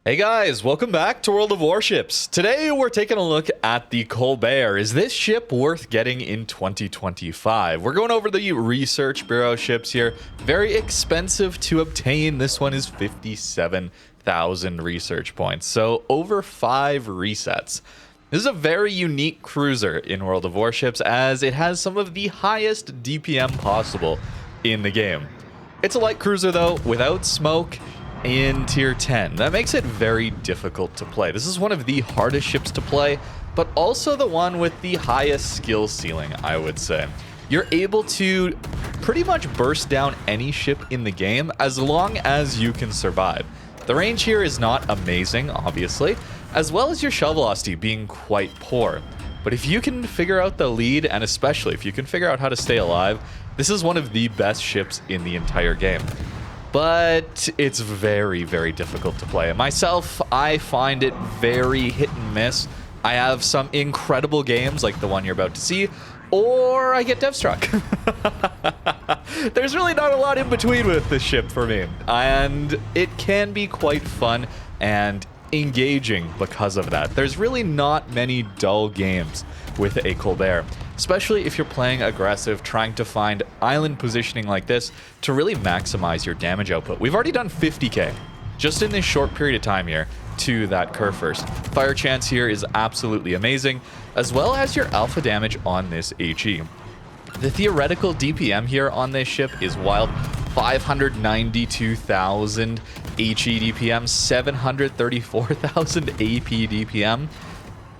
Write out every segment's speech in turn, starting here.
Hey guys, welcome back to World of Warships. Today we're taking a look at the Colbert. Is this ship worth getting in 2025? We're going over the Research Bureau ships here. Very expensive to obtain. This one is 57,000 research points, so over 5 resets. This is a very unique cruiser in World of Warships as it has some of the highest DPM possible in the game. It's a light cruiser though, without smoke, in tier 10. That makes it very difficult to play. This is one of the hardest ships to play, but also the one with the highest skill ceiling, I would say. You're able to pretty much burst down any ship in the game as long as you can survive. The range here is not amazing, obviously, as well as your shell velocity being quite poor. But if you can figure out the lead, and especially if you can figure out how to stay alive, this is one of the best ships in the entire game. But it's very, very difficult to play. And myself, I find it very hit and miss. I have some incredible games like the one you're about to see, or I get dev struck. There's really not a lot in between with this ship for me. And it can be quite fun and engaging because of that. There's really not many dull games with a Colbert, especially if you're playing aggressive, trying to find island positioning like this to really maximize your damage output. We've already done 50k just in this short period of time here to that curve first. Fire chance here is absolutely amazing, as well as your alpha damage on this HE. The theoretical DPM here on this ship is wild. 592,000 HE DPM, 734,000 AP DPM.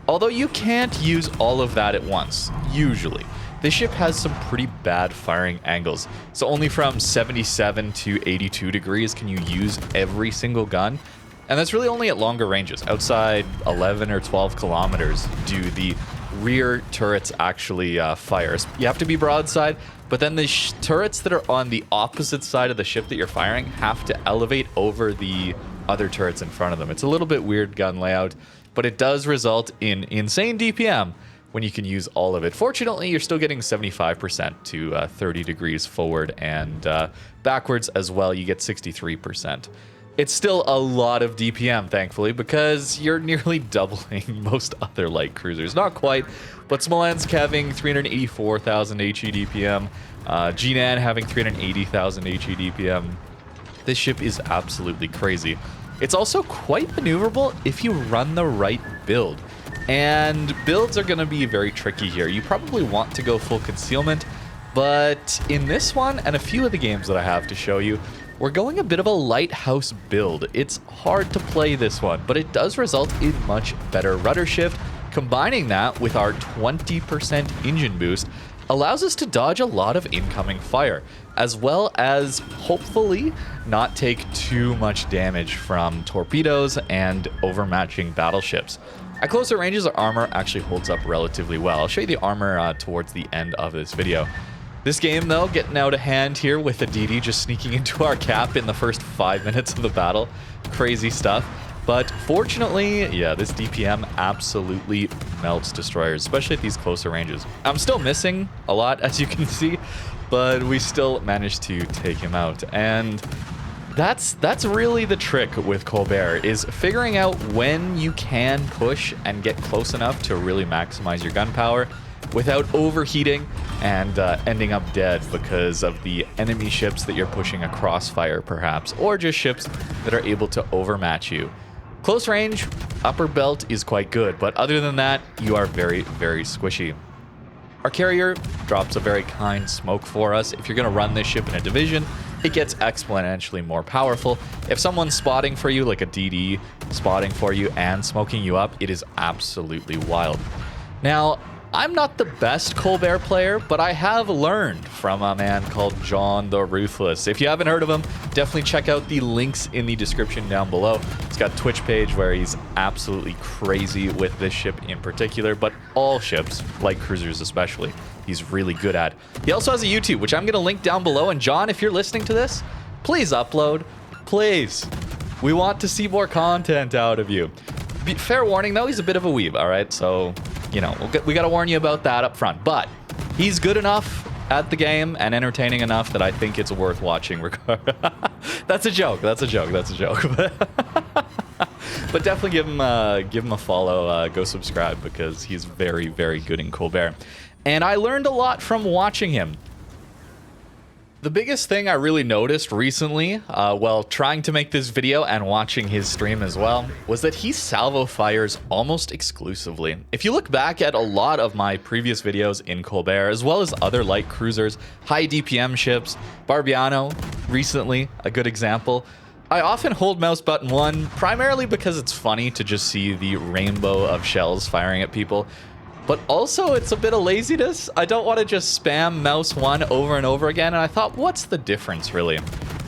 Although you can't use all of that at once, usually. This ship has some pretty bad firing angles, so only from 77 to 82 degrees can you use every single gun, and that's really only at longer ranges. Outside 11 or 12 kilometers do the rear turrets actually fire. You have to be broadside, but then the turrets that are on the opposite side of the ship that you're firing have to elevate over the other turrets in front of them. It's a little bit weird gun layout, but it does result in insane DPM when you can use all of it. Fortunately, you're still getting 75% to 30 degrees forward and backwards as well. You get 63%. It's still a lot of DPM, thankfully, because you're nearly doubling most other light cruisers. Not quite, but Smolensk having 384,000 HE DPM, Jinan having 380,000 HE DPM. This ship is absolutely crazy. It's also quite maneuverable if you run the right build. And builds are going to be very tricky here. You probably want to go full concealment, but in this one and a few of the games that I have to show you, we're going a bit of a lighthouse build. It's hard to play this one, but it does result in much better rudder shift. Combining that with our 20% engine boost allows us to dodge a lot of incoming fire, as well as hopefully not take too much damage from torpedoes and overmatching battleships. At closer ranges, our armor actually holds up relatively well. I'll show you the armor towards the end of this video. This game, though, getting out of hand here with the DD just sneaking into our cap in the first 5 minutes of the battle. Crazy stuff. But fortunately, yeah, this DPM absolutely melts destroyers, especially at these closer ranges. I'm still missing a lot, as you can see, but we still managed to take him out. And that's really the trick with Colbert, is figuring out when you can push and get close enough to really maximize your gun power without overheating and ending up dead because of the enemy ships that you're pushing a crossfire, perhaps, or just ships that are able to overmatch you. Close range, upper belt is quite good, but other than that, you are very, very squishy. Our carrier drops a very kind smoke for us. If you're going to run this ship in a division, it gets exponentially more powerful. If someone's spotting for you, like a DD spotting for you and smoking you up, it is absolutely wild. Now, I'm not the best Colbert player, but I have learned from a man called John the Ruthless. If you haven't heard of him, definitely check out the links in the description down below. He's got a Twitch page where he's absolutely crazy with this ship in particular, but all ships, like cruisers especially, he's really good at. He also has a YouTube, which I'm going to link down below. And John, if you're listening to this, please upload. Please. We want to see more content out of you. Fair warning, though, he's a bit of a weeb, all right? So, you know, we got to warn you about that up front. But he's good enough at the game and entertaining enough that I think it's worth watching. That's a joke. That's a joke. That's a joke. But definitely give him a follow. Go subscribe because he's very, very good in Colbert. And I learned a lot from watching him. The biggest thing I really noticed recently, while trying to make this video and watching his stream as well, was that he salvo fires almost exclusively. If you look back at a lot of my previous videos in Colbert, as well as other light cruisers, high DPM ships, Barbiano, recently, a good example, I often hold mouse button 1, primarily because it's funny to just see the rainbow of shells firing at people. But also, it's a bit of laziness. I don't want to just spam mouse 1 over and over again, and I thought, what's the difference, really?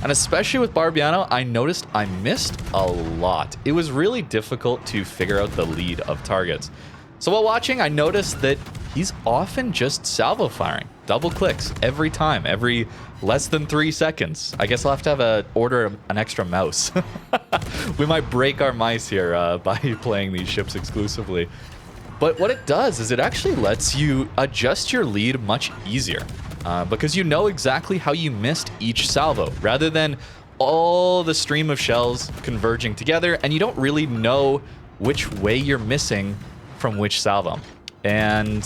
And especially with Barbiano, I noticed I missed a lot. It was really difficult to figure out the lead of targets. So while watching, I noticed that he's often just salvo firing. Double clicks every time, every less than 3 seconds. I guess I'll have to order an extra mouse. We might break our mice here by playing these ships exclusively. But what it does is it actually lets you adjust your lead much easier because you know exactly how you missed each salvo rather than all the stream of shells converging together and you don't really know which way you're missing from which salvo. And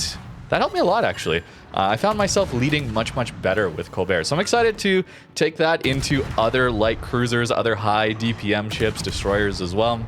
that helped me a lot, actually. I found myself leading much, much better with Colbert. So I'm excited to take that into other light cruisers, other high DPM ships, destroyers as well.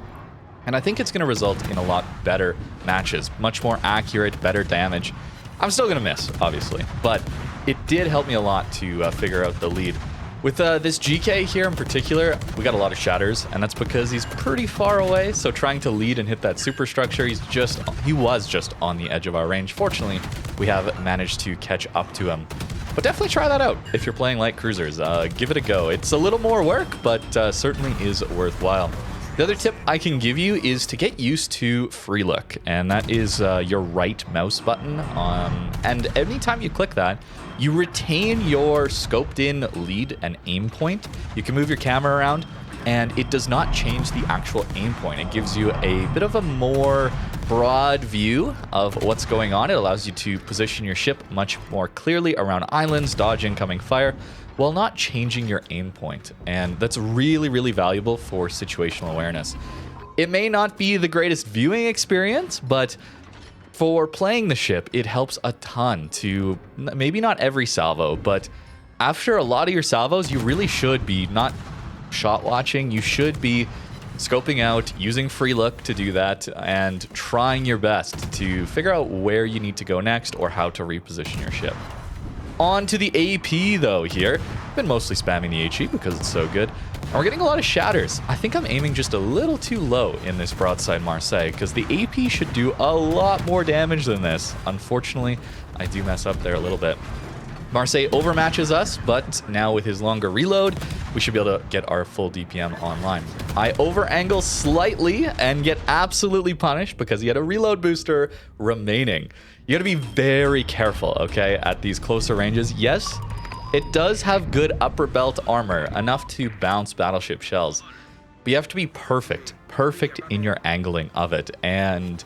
And I think it's going to result in a lot better matches, much more accurate, better damage. I'm still going to miss, obviously, but it did help me a lot to figure out the lead. With this GK here in particular, we got a lot of shatters, and that's because he's pretty far away, so trying to lead and hit that superstructure, he was just on the edge of our range. Fortunately, we have managed to catch up to him. But definitely try that out if you're playing light cruisers. Give it a go. It's a little more work, but certainly is worthwhile. The other tip I can give you is to get used to free look, and that is your right mouse button. And anytime you click that, you retain your scoped in lead and aim point. You can move your camera around, and it does not change the actual aim point. It gives you a bit of a more broad view of what's going on. It allows you to position your ship much more clearly around islands, dodge incoming fire, while not changing your aim point. And that's really, really valuable for situational awareness. It may not be the greatest viewing experience, but for playing the ship, it helps a ton to, maybe not every salvo, but after a lot of your salvos, you really should be not shot watching. You should be scoping out, using free look to do that, and trying your best to figure out where you need to go next or how to reposition your ship. On to the AP, though, here. I've been mostly spamming the HE because it's so good. And we're getting a lot of shatters. I think I'm aiming just a little too low in this broadside Marseille because the AP should do a lot more damage than this. Unfortunately, I do mess up there a little bit. Marseille overmatches us, but now with his longer reload, we should be able to get our full DPM online. I over-angle slightly and get absolutely punished because he had a reload booster remaining. You gotta be very careful, okay, at these closer ranges. Yes, it does have good upper belt armor, enough to bounce battleship shells. But you have to be perfect in your angling of it. And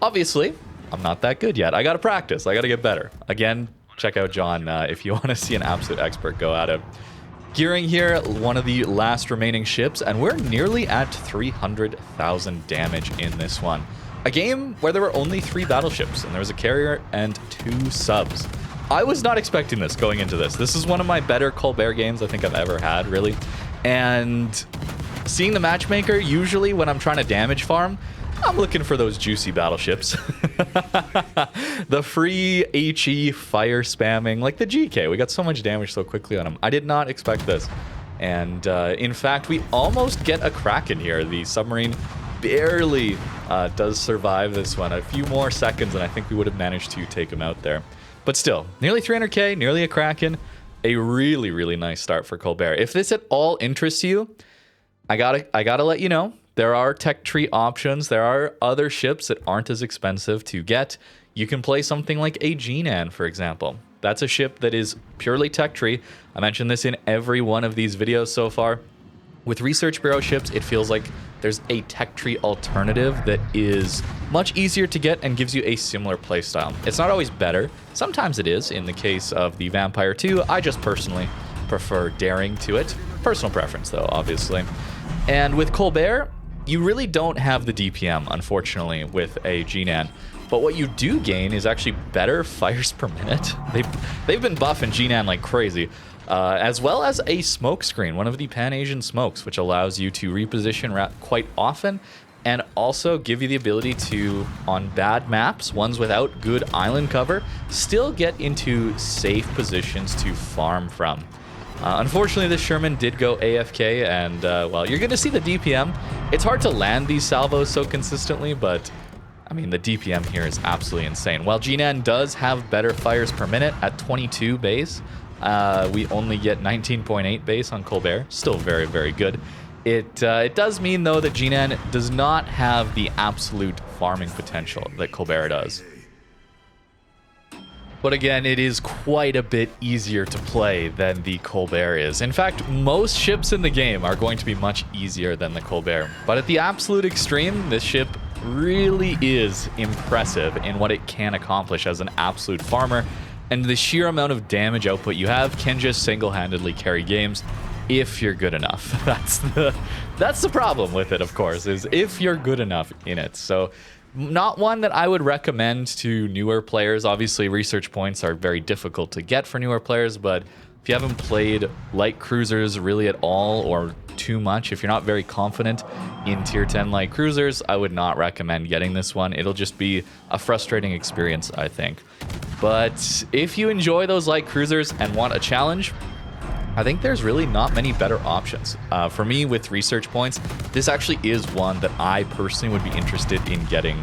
obviously, I'm not that good yet. I gotta practice, I gotta get better. Again, check out John if you want to see an absolute expert go at it. Gearing here, one of the last remaining ships, and we're nearly at 300,000 damage in this one. A game where there were only 3 battleships, and there was a carrier and 2 subs. I was not expecting this going into this. This is one of my better Colbert games I think I've ever had, really. And seeing the matchmaker, usually when I'm trying to damage farm, I'm looking for those juicy battleships. The free HE fire spamming, like the GK. We got so much damage so quickly on him. I did not expect this. And in fact, we almost get a Kraken here. The submarine barely does survive this one. A few more seconds, and I think we would have managed to take him out there. But still, nearly 300k, nearly a Kraken. A really, really nice start for Colbert. If this at all interests you, I gotta let you know. There are tech tree options. There are other ships that aren't as expensive to get. You can play something like a Jinan, for example. That's a ship that is purely tech tree. I mentioned this in every one of these videos so far. With Research Bureau ships, it feels like there's a tech tree alternative that is much easier to get and gives you a similar playstyle. It's not always better. Sometimes it is. In the case of the Vampire 2, I just personally prefer daring to it. Personal preference, though, obviously. And with Colbert, You really don't have the DPM, unfortunately, with a GNAN. But what you do gain is actually better fires per minute. They've been buffing GNAN like crazy. As well as a smoke screen, one of the Pan-Asian smokes, which allows you to reposition quite often and also give you the ability to, on bad maps, ones without good island cover, still get into safe positions to farm from. Unfortunately, this Sherman did go AFK, and, well, you're going to see the DPM. It's hard to land these salvos so consistently, but, I mean, the DPM here is absolutely insane. While GNAN does have better fires per minute at 22 base, we only get 19.8 base on Colbert. Still very, very good. It does mean, though, that GNAN does not have the absolute farming potential that Colbert does. But again, it is quite a bit easier to play than the Colbert is. In fact, most ships in the game are going to be much easier than the Colbert. But at the absolute extreme, this ship really is impressive in what it can accomplish as an absolute farmer. And the sheer amount of damage output you have can just single-handedly carry games if you're good enough. That's the problem with it, of course, is if you're good enough in it. So not one that I would recommend to newer players. Obviously, research points are very difficult to get for newer players, but if you haven't played light cruisers really at all or too much, if you're not very confident in tier 10 light cruisers, I would not recommend getting this one. It'll just be a frustrating experience, I think. But if you enjoy those light cruisers and want a challenge, I think there's really not many better options. For me, with research points, this actually is one that I personally would be interested in getting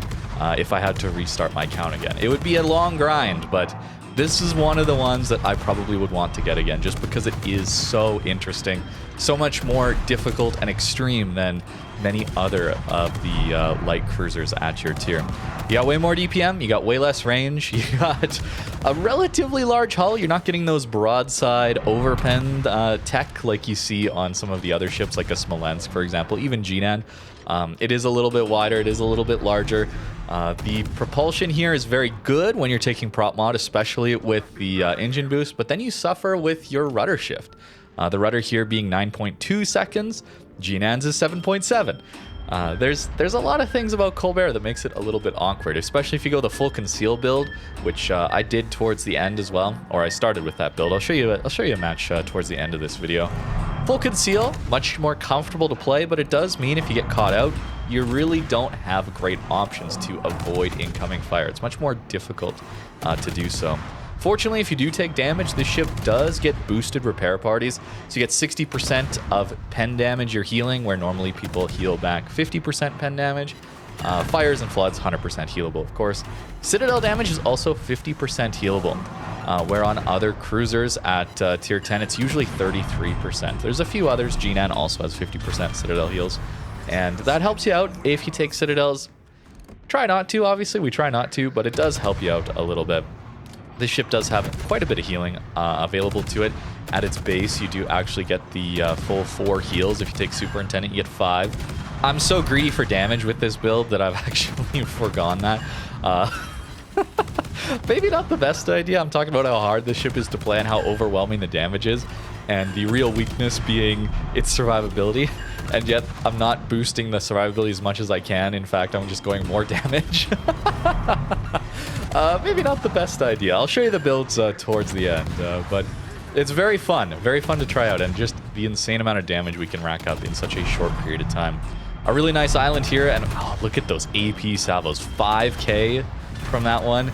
if I had to restart my account again. It would be a long grind, but this is one of the ones that I probably would want to get again, just because it is so interesting, so much more difficult and extreme than many other of the light cruisers at your tier. You got way more DPM, you got way less range, you got a relatively large hull. You're not getting those broadside overpenned tech like you see on some of the other ships, like a Smolensk, for example, even GNAN. It is a little bit wider, it is a little bit larger. The propulsion here is very good when you're taking prop mod, especially with the engine boost, but then you suffer with your rudder shift. The rudder here being 9.2 seconds, GNAN's is 7.7. There's a lot of things about Colbert that makes it a little bit awkward, especially if you go the full conceal build, which I did towards the end as well, or I started with that build. I'll show you a match towards the end of this video. Full conceal, much more comfortable to play, but it does mean if you get caught out, you really don't have great options to avoid incoming fire. It's much more difficult to do so. Fortunately, if you do take damage, this ship does get boosted repair parties. So you get 60% of pen damage you're healing, where normally people heal back 50% pen damage. Fires and floods, 100% healable, of course. Citadel damage is also 50% healable, where on other cruisers at tier 10, it's usually 33%. There's a few others. GNAN also has 50% Citadel heals, and that helps you out if you take Citadels. Try not to, obviously. We try not to, but it does help you out a little bit. This ship does have quite a bit of healing available to it. At its base, you do actually get the full 4 heals. If you take Superintendent, you get 5. I'm so greedy for damage with this build that I've actually forgone that. Maybe not the best idea. I'm talking about how hard this ship is to play and how overwhelming the damage is, and the real weakness being its survivability. And yet, I'm not boosting the survivability as much as I can. In fact, I'm just going more damage. Maybe not the best idea. I'll show you the builds towards the end, but it's very fun to try out, and just the insane amount of damage we can rack up in such a short period of time. A really nice island here, and oh, look at those AP salvos, 5k from that one.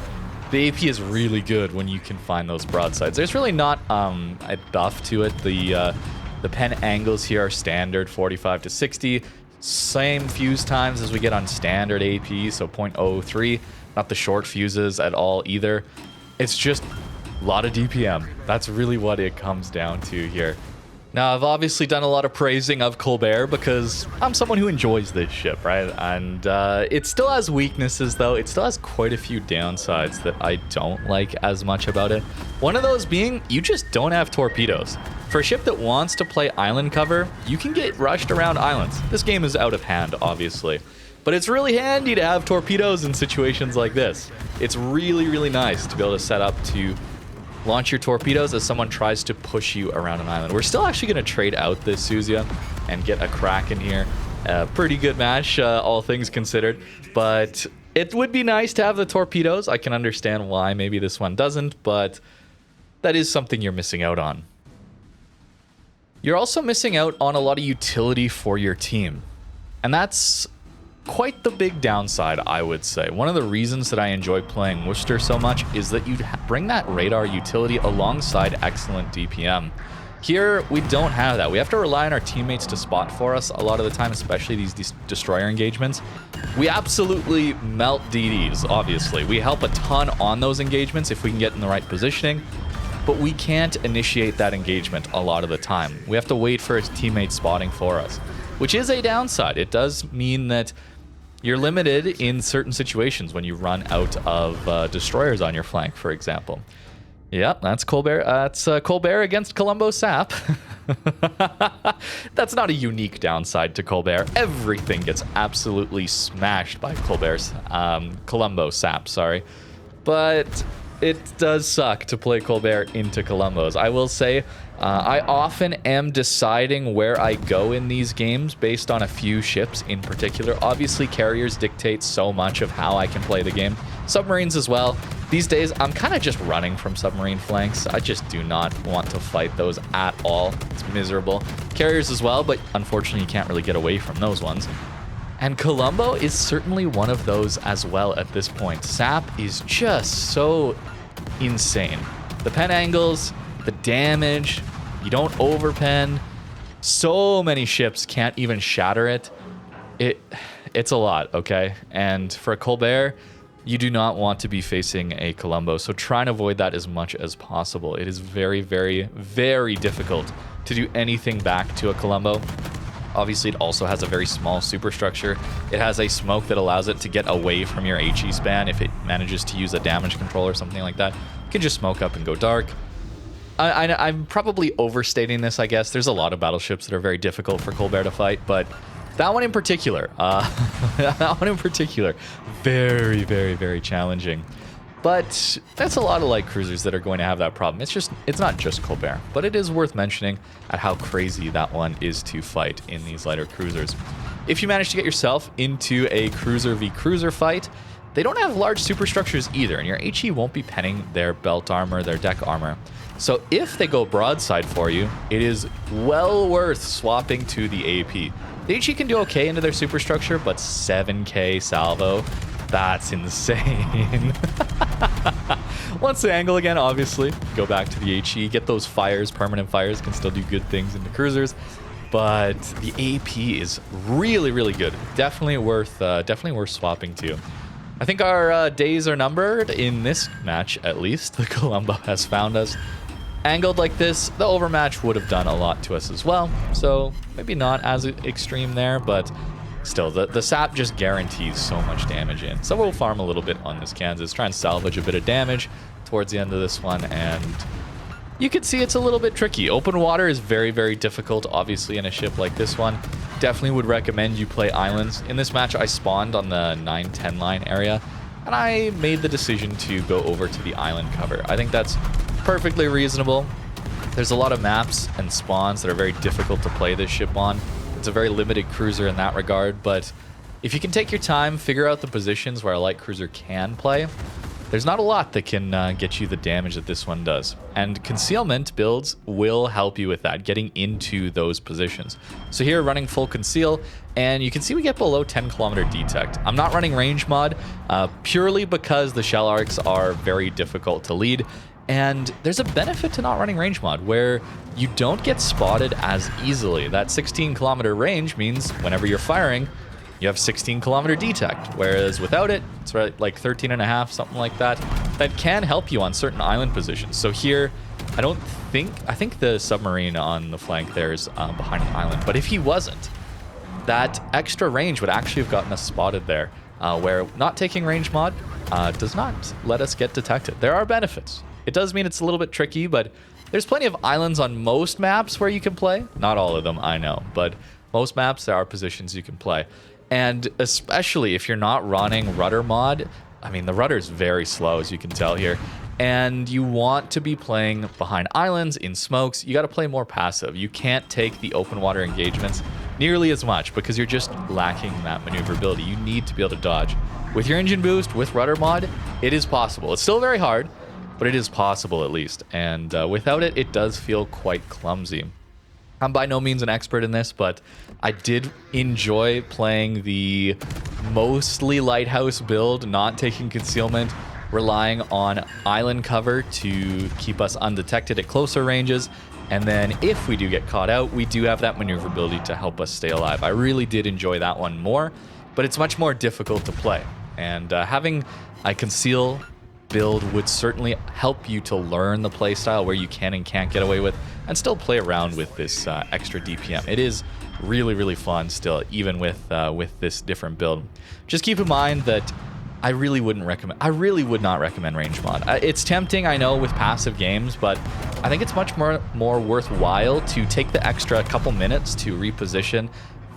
The AP is really good when you can find those broadsides. There's really not a buff to it. The pen angles here are standard 45 to 60. Same fuse times as we get on standard AP, so 0.03. Not the short fuses at all either. It's just a lot of DPM. That's really what it comes down to here. Now, I've obviously done a lot of praising of Colbert because I'm someone who enjoys this ship, right? And it still has weaknesses, though. It still has quite a few downsides that I don't like as much about it. One of those being, you just don't have torpedoes. For a ship that wants to play island cover, you can get rushed around islands. This game is out of hand, obviously. But it's really handy to have torpedoes in situations like this. It's really, really nice to be able to set up to launch your torpedoes as someone tries to push you around an island. We're still actually going to trade out this Suzia and get a Kraken here. Pretty good match, all things considered. But it would be nice to have the torpedoes. I can understand why maybe this one doesn't, but that is something you're missing out on. You're also missing out on a lot of utility for your team. And that's quite the big downside, I would say. One of the reasons that I enjoy playing Worcester so much is that you bring that radar utility alongside excellent DPM. Here, we don't have that. We have to rely on our teammates to spot for us a lot of the time, especially these destroyer engagements. We absolutely melt DDs, obviously. We help a ton on those engagements if we can get in the right positioning, but we can't initiate that engagement a lot of the time. We have to wait for his teammates spotting for us, which is a downside. It does mean that you're limited in certain situations when you run out of destroyers on your flank, for example. Yep, that's Colbert. That's Colbert against Colombo Sap. That's not a unique downside to Colbert. Everything gets absolutely smashed by Colombo Sap, sorry. But it does suck to play Colbert into Colombos. I will say, I often am deciding where I go in these games based on a few ships in particular. Obviously, carriers dictate so much of how I can play the game. Submarines as well. These days, I'm kind of just running from submarine flanks. I just do not want to fight those at all. It's miserable. Carriers as well, but unfortunately, you can't really get away from those ones. And Colombo is certainly one of those as well at this point. Sap is just so insane. The pen angles, the damage, you don't overpen. So many ships can't even shatter it. It's a lot, okay? And for a Colbert, you do not want to be facing a Colombo, so try and avoid that as much as possible. It is very, very, very difficult to do anything back to a Colombo. Obviously, it also has a very small superstructure. It has a smoke that allows it to get away from your HE span if it manages to use a damage control or something like that. You can just smoke up and go dark. I'm probably overstating this, I guess. There's a lot of battleships that are very difficult for Colbert to fight, but that one in particular, very, very, very challenging. But that's a lot of light cruisers that are going to have that problem. It's not just Colbert, but it is worth mentioning at how crazy that one is to fight in these lighter cruisers. If you manage to get yourself into a cruiser v cruiser fight, they don't have large superstructures either, and your HE won't be penning their belt armor, their deck armor. So if they go broadside for you, it is well worth swapping to the AP. The HE can do okay into their superstructure, but 7k salvo, that's insane. Once the angle again, obviously, go back to the HE, get those fires, permanent fires, can still do good things into cruisers. But the AP is really, really good. Definitely worth swapping to. I think our days are numbered in this match, at least. The Colombo has found us. Angled like this, the overmatch would have done a lot to us as well. So maybe not as extreme there, but still, the sap just guarantees so much damage in. So we'll farm a little bit on this Kansas, try and salvage a bit of damage towards the end of this one, and you can see it's a little bit tricky. Open water is very, very difficult, obviously, in a ship like this one. Definitely would recommend you play islands. In this match, I spawned on the 9-10 line area, and I made the decision to go over to the island cover. I think that's perfectly reasonable. There's a lot of maps and spawns that are very difficult to play this ship on. It's a very limited cruiser in that regard, but if you can take your time, figure out the positions where a light cruiser can play, there's not a lot that can get you the damage that this one does. And concealment builds will help you with that, getting into those positions. So here, running full conceal, and you can see we get below 10 kilometer detect. I'm not running range mod, purely because the shell arcs are very difficult to lead. And there's a benefit to not running range mod where you don't get spotted as easily. That 16 kilometer range means whenever you're firing, you have 16 kilometer detect, whereas without it, it's like 13 and a half, something like that. That can help you on certain island positions. So here, I think the submarine on the flank there is behind an island, but if he wasn't, that extra range would actually have gotten us spotted there, where not taking range mod does not let us get detected. There are benefits. It does mean it's a little bit tricky, but there's plenty of islands on most maps where you can play. Not all of them, I know, but most maps, there are positions you can play. And especially if you're not running rudder mod, I mean, the rudder is very slow, as you can tell here, and you want to be playing behind islands, in smokes, you got to play more passive. You can't take the open water engagements nearly as much because you're just lacking that maneuverability. You need to be able to dodge. With your engine boost, with rudder mod, it is possible. It's still very hard, but it is possible at least. And without it, it does feel quite clumsy. I'm by no means an expert in this, but I did enjoy playing the mostly lighthouse build, not taking concealment, relying on island cover to keep us undetected at closer ranges. And then if we do get caught out, we do have that maneuverability to help us stay alive. I really did enjoy that one more, but it's much more difficult to play. And having a conceal build would certainly help you to learn the playstyle where you can and can't get away with, and still play around with this extra DPM. It is really, really fun still, even with this different build. Just keep in mind that I really would not recommend range mod. It's tempting, I know, with passive games, but I think it's much more worthwhile to take the extra couple minutes to reposition,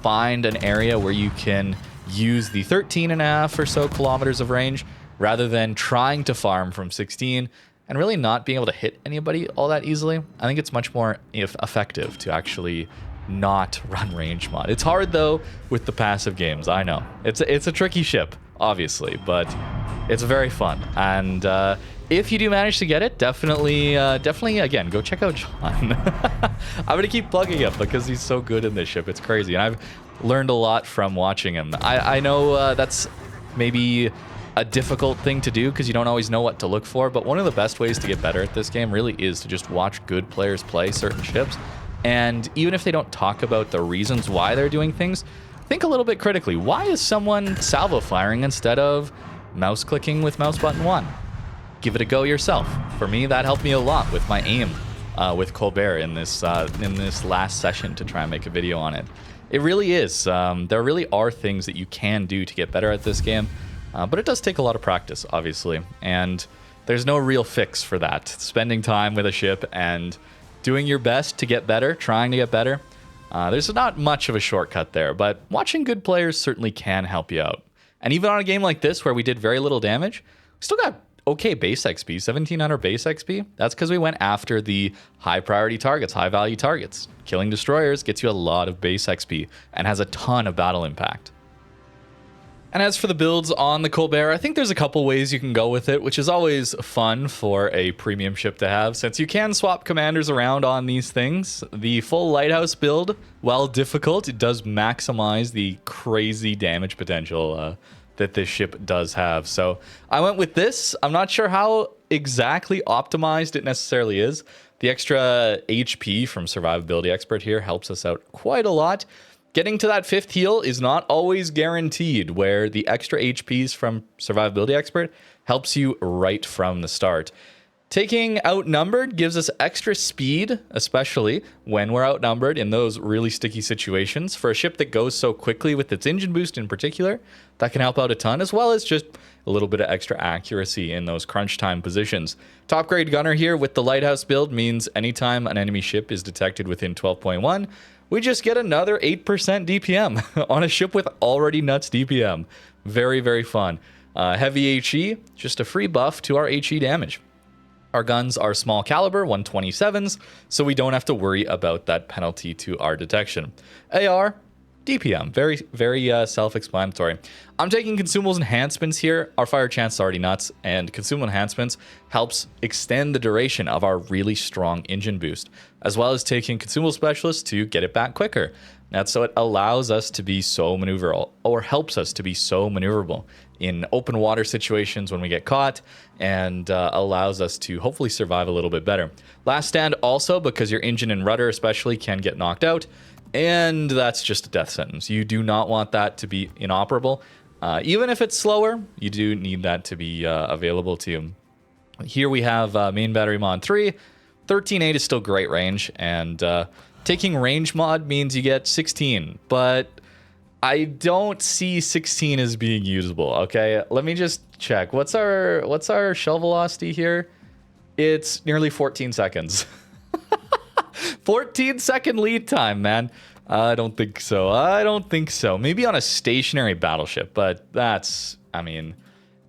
find an area where you can use the 13.5 or so kilometers of range, rather than trying to farm from 16 and really not being able to hit anybody all that easily. I think it's much more effective to actually not run range mod. It's hard though with the passive games. I know it's a tricky ship, obviously, but it's very fun. And if you do manage to get it, definitely again, go check out John. I'm gonna keep plugging him because he's so good in this ship. It's crazy, and I've learned a lot from watching him. I know that's maybe a difficult thing to do because you don't always know what to look for, but one of the best ways to get better at this game really is to just watch good players play certain ships. And even if they don't talk about the reasons why they're doing things, think a little bit critically. Why is someone salvo firing instead of mouse clicking with mouse button 1? Give it a go yourself. For me, that helped me a lot with my aim with Colbert in this last session to try and make a video on it. It really is. There really are things that you can do to get better at this game. But it does take a lot of practice, obviously, and there's no real fix for that. Spending time with a ship and doing your best to get better, trying to get better, there's not much of a shortcut there, but watching good players certainly can help you out. And even on a game like this where we did very little damage, we still got okay base XP, 1700 base XP. That's because we went after the high priority targets, high value targets. Killing destroyers gets you a lot of base XP and has a ton of battle impact. And as for the builds on the Colbert, I think there's a couple ways you can go with it, which is always fun for a premium ship to have, since you can swap commanders around on these things. The full lighthouse build, while difficult, it does maximize the crazy damage potential that this ship does have. So I went with this. I'm not sure how exactly optimized it necessarily is. The extra HP from Survivability Expert here helps us out quite a lot. Getting to that 5th heal is not always guaranteed, where the extra HPs from Survivability Expert helps you right from the start. Taking Outnumbered gives us extra speed, especially when we're outnumbered in those really sticky situations. For a ship that goes so quickly with its engine boost in particular, that can help out a ton, as well as just a little bit of extra accuracy in those crunch time positions. Top grade gunner here with the lighthouse build means anytime an enemy ship is detected within 12.1, we just get another 8% DPM on a ship with already nuts DPM. Very, very fun. Heavy HE, just a free buff to our HE damage. Our guns are small caliber, 127s, so we don't have to worry about that penalty to our detection. AR, DPM, very, very self-explanatory. I'm taking consumables enhancements here. Our fire chance is already nuts, and consumable enhancements helps extend the duration of our really strong engine boost, as well as taking consumable specialists to get it back quicker. That's so it allows us to be so maneuverable, or helps us to be so maneuverable in open water situations when we get caught, and allows us to hopefully survive a little bit better. Last stand also, because your engine and rudder especially can get knocked out, and that's just a death sentence. You do not want that to be inoperable. Even if it's slower, you do need that to be available to you. Here we have main battery mod 3. 13.8 is still great range, and taking range mod means you get 16, but I don't see 16 as being usable. Okay, let me just check. What's our shell velocity here? It's nearly 14 seconds. 14-second lead time, man. I don't think so. I don't think so. Maybe on a stationary battleship, but that's, I mean,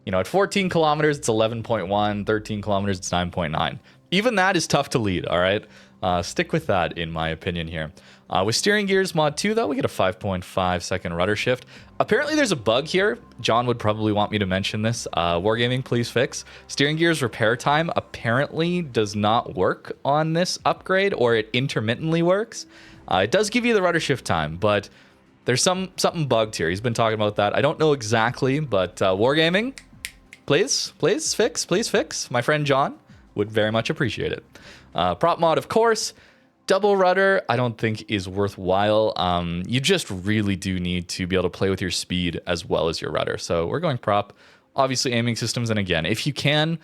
you know, at 14 kilometers, it's 11.1. 13 kilometers, it's 9.9. Even that is tough to lead, all right? Stick with that, in my opinion here. With steering gears mod 2, though, we get a 5.5 second rudder shift. Apparently, there's a bug here. John would probably want me to mention this. Wargaming, please fix. Steering gears repair time apparently does not work on this upgrade, or it intermittently works. It does give you the rudder shift time, but there's something bugged here. He's been talking about that. I don't know exactly, but Wargaming, please fix. My friend John would very much appreciate it. Prop mod, of course. Double rudder, I don't think is worthwhile. You just really do need to be able to play with your speed as well as your rudder. So we're going prop. Obviously, aiming systems. And again, if you can,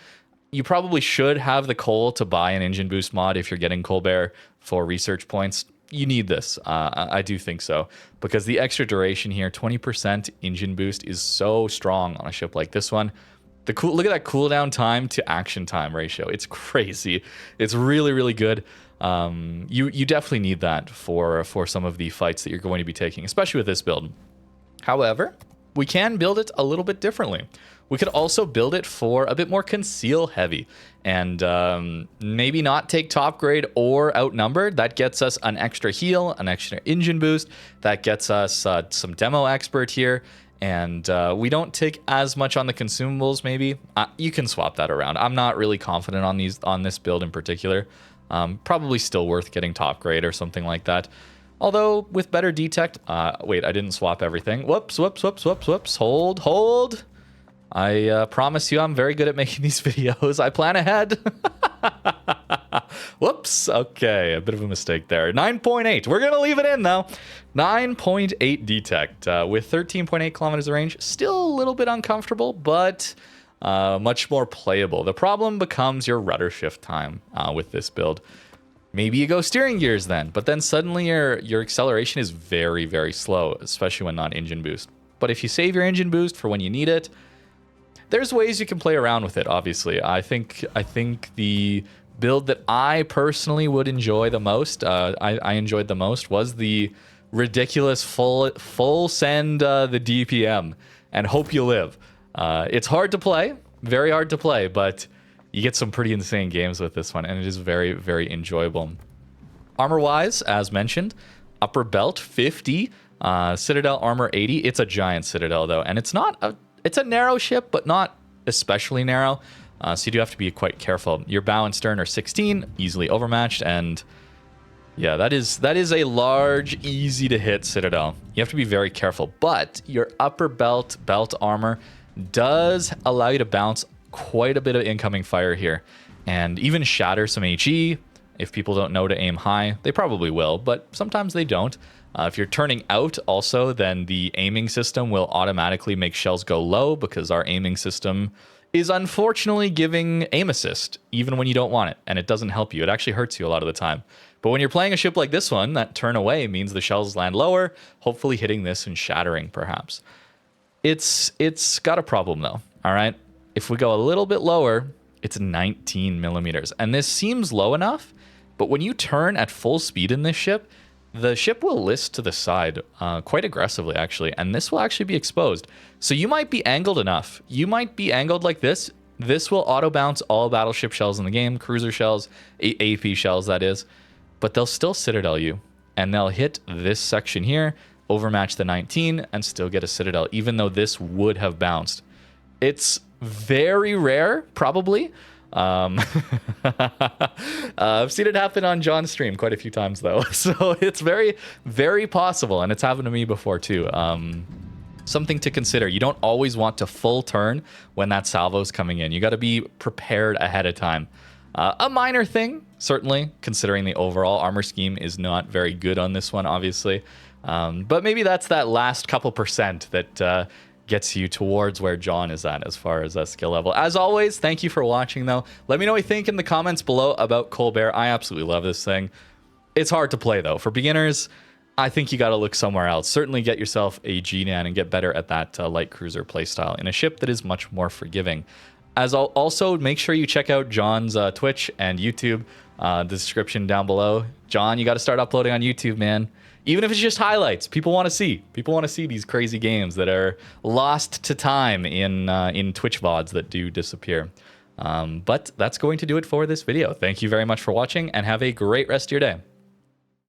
you probably should have the coal to buy an engine boost mod if you're getting Colbert for research points. You need this. I do think so. Because the extra duration here, 20% engine boost, is so strong on a ship like this one. Look at that cooldown time to action time ratio. It's crazy. It's really, really good. You definitely need that for some of the fights that you're going to be taking, especially with this build. However, we can build it a little bit differently. We could also build it for a bit more conceal heavy and maybe not take top grade or outnumbered. That gets us an extra heal, an extra engine boost. That gets us some demo expert here. And we don't take as much on the consumables, maybe. You can swap that around. I'm not really confident on this build in particular. Probably still worth getting top grade or something like that. Although, with better detect... wait, I didn't swap everything. Whoops. Hold. I promise you I'm very good at making these videos. I plan ahead. Whoops. Okay, a bit of a mistake there. 9.8. We're going to leave it in, though. 9.8 detect with 13.8 kilometers of range. Still a little bit uncomfortable, but much more playable. The problem becomes your rudder shift time with this build. Maybe you go steering gears then, but then suddenly your acceleration is very, very slow, especially when not engine boost. But if you save your engine boost for when you need it, there's ways you can play around with it, obviously. I think the build that I personally would enjoy the most, I enjoyed the most, was the ridiculous full send the DPM and hope you live. It's hard to play, very hard to play, but you get some pretty insane games with this one, and it is very, very enjoyable. Armor-wise, as mentioned, upper belt 50, Citadel armor 80. It's a giant Citadel, though, and it's a narrow ship, but not especially narrow, so you do have to be quite careful. Your bow and stern are 16, easily overmatched, and yeah, that is a large, easy to hit Citadel. You have to be very careful, but your upper belt armor does allow you to bounce quite a bit of incoming fire here, and even shatter some HE. If people don't know to aim high, they probably will, but sometimes they don't. If you're turning out also, then the aiming system will automatically make shells go low, because our aiming system is unfortunately giving aim assist even when you don't want it, and it doesn't help you. It actually hurts you a lot of the time. But when you're playing a ship like this one, that turn away means the shells land lower, hopefully hitting this and shattering perhaps. It's got a problem though, all right? If we go a little bit lower, it's 19 millimeters, and this seems low enough, but when you turn at full speed in this ship, the ship will list to the side quite aggressively, actually, and this will actually be exposed. So you might be angled enough. You might be angled like this. This will auto-bounce all battleship shells in the game, cruiser shells, AP shells, that is. But they'll still Citadel you, and they'll hit this section here, overmatch the 19, and still get a Citadel, even though this would have bounced. It's very rare, probably. I've seen it happen on John's stream quite a few times, though. So it's very, very possible, and it's happened to me before, too. Something to consider. You don't always want to full turn when that salvo's coming in. You got to be prepared ahead of time. A minor thing, certainly, considering the overall armor scheme is not very good on this one, obviously. But maybe that's that last couple percent that gets you towards where John is at as far as skill level. As always, thank you for watching, though. Let me know what you think in the comments below about Colbert. I absolutely love this thing. It's hard to play, though. For beginners, I think you got to look somewhere else. Certainly get yourself a GNAN and get better at that light cruiser playstyle in a ship that is much more forgiving. As I'll also make sure you check out John's Twitch and YouTube, the description down below. John, you got to start uploading on YouTube, man. Even if it's just highlights, people want to see. People want to see these crazy games that are lost to time in Twitch VODs that do disappear. But that's going to do it for this video. Thank you very much for watching, and have a great rest of your day.